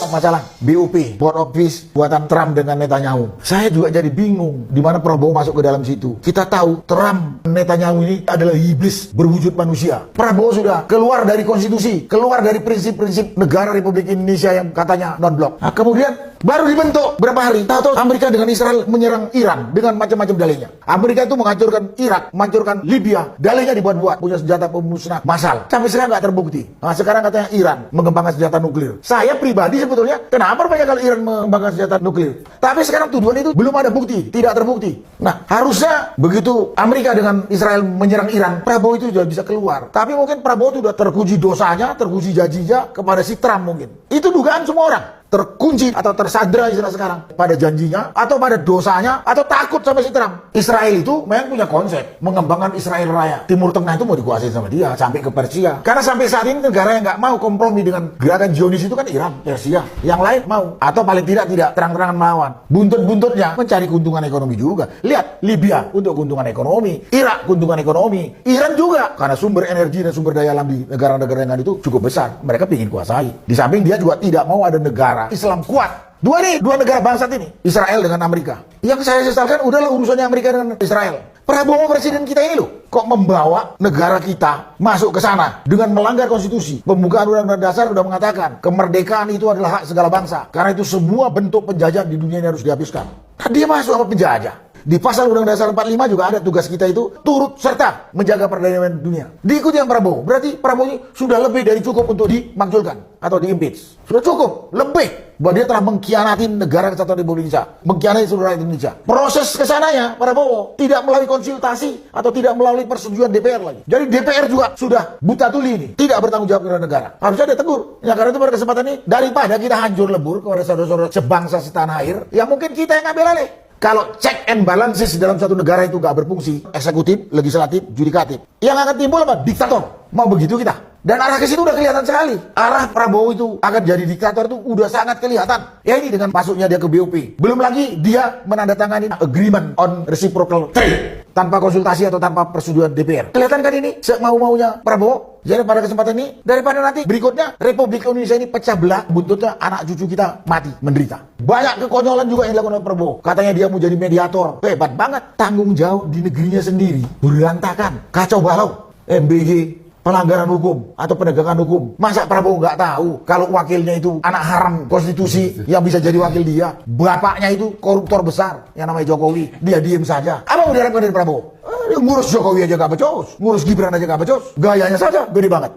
Masalah BOP, Board of Peace, buatan Trump dengan Netanyahu. Saya juga jadi bingung di mana Prabowo masuk ke dalam situ. Kita tahu Trump, Netanyahu ini adalah iblis berwujud manusia. Prabowo sudah keluar dari konstitusi, keluar dari prinsip-prinsip negara Republik Indonesia yang katanya non-blok. Nah, kemudian baru dibentuk berapa hari, tahu Amerika dengan Israel menyerang Iran dengan macam-macam dalihnya. Amerika itu menghancurkan Irak, menghancurkan Libya, dalihnya dibuat-buat, punya senjata pemusnah massal. Sampai sekarang nggak terbukti. Nah, sekarang katanya Iran mengembangkan senjata nuklir. Saya pribadi sebetulnya, kenapa banyak kali Iran mengembangkan senjata nuklir? Tapi sekarang tuduhan itu belum ada bukti, tidak terbukti. Nah, harusnya begitu Amerika dengan Israel menyerang Iran, Prabowo itu sudah bisa keluar. Tapi mungkin Prabowo itu sudah terkunci dosanya, terkunci janjinya kepada si Trump mungkin. Itu dugaan semua orang. Terkunci atau tersandra istilah sekarang pada janjinya atau pada dosanya atau takut sama si Trump. Israel itu memang punya konsep mengembangkan Israel Raya. Timur Tengah itu mau dikuasai sama dia sampai ke Persia. Karena sampai saat ini negara yang nggak mau kompromi dengan gerakan Zionis itu kan Iran, Persia. Yang lain mau atau paling tidak terang-terangan melawan. Buntut-buntutnya mencari keuntungan ekonomi juga. Lihat Libya untuk keuntungan ekonomi, Irak keuntungan ekonomi, Iran juga karena sumber energi dan sumber daya alam di negara-negara yang itu cukup besar. Mereka ingin kuasai. Di samping dia juga tidak mau ada negara Islam kuat. Dua negara bangsat ini, Israel dengan Amerika. Yang saya sesalkan udahlah urusannya Amerika dengan Israel. Prabowo presiden kita ini loh, kok membawa negara kita masuk ke sana dengan melanggar konstitusi. Pembukaan Undang-Undang Dasar sudah mengatakan kemerdekaan itu adalah hak segala bangsa. Karena itu semua bentuk penjajahan di dunia ini harus dihapuskan. Nah, dia masuk apa penjajah? Di pasal Undang-Undang Dasar 45 juga ada tugas kita itu turut serta menjaga perdamaian dunia. Diikuti yang Prabowo. Berarti Prabowo ini sudah lebih dari cukup untuk dimakzulkan atau diimpeach. Sudah cukup, lebih. Bahwa dia telah mengkhianati negara kesatuan Republik Indonesia, mengkhianati seluruh rakyat Indonesia. Proses kesananya Prabowo tidak melalui konsultasi atau tidak melalui persetujuan DPR lagi. Jadi DPR juga sudah buta tuli ini, tidak bertanggung jawab kepada negara. Harusnya dia tegur. Ya karena itu pada kesempatan ini daripada kita hancur lebur kepada saudara-saudara sebangsa setanah air, yang mungkin kita yang ngambil alih. Kalau check and balances dalam satu negara itu gak berfungsi, eksekutif, legislatif, judikatif, yang akan timbul apa? Diktator. Mau begitu kita. Dan arah ke situ udah kelihatan sekali. Arah Prabowo itu akan jadi diktator itu udah sangat kelihatan. Ya ini dengan masuknya dia ke BOP. Belum lagi dia menandatangani agreement on reciprocal trade tanpa konsultasi atau tanpa persetujuan DPR. Kelihatan kan ini semau-maunya Prabowo? Jadi pada kesempatan ini, daripada nanti berikutnya Republik Indonesia ini pecah belah, buntutnya anak cucu kita mati, menderita. Banyak kekonyolan juga yang dilakukan oleh Prabowo. Katanya dia mau jadi mediator. Hebat banget. Tanggung jawab di negerinya sendiri. Berantakan. Kacau balau. MBG. Pelanggaran hukum atau penegakan hukum. Masa Prabowo nggak tahu kalau wakilnya itu anak haram konstitusi yang bisa jadi wakil dia. Bapaknya itu koruptor besar yang namanya Jokowi. Dia diem saja. Apa mau diharapkan dari Prabowo? Ngurus Jokowi aja nggak becos. Ngurus Gibran aja nggak becos. Gayanya saja gede banget.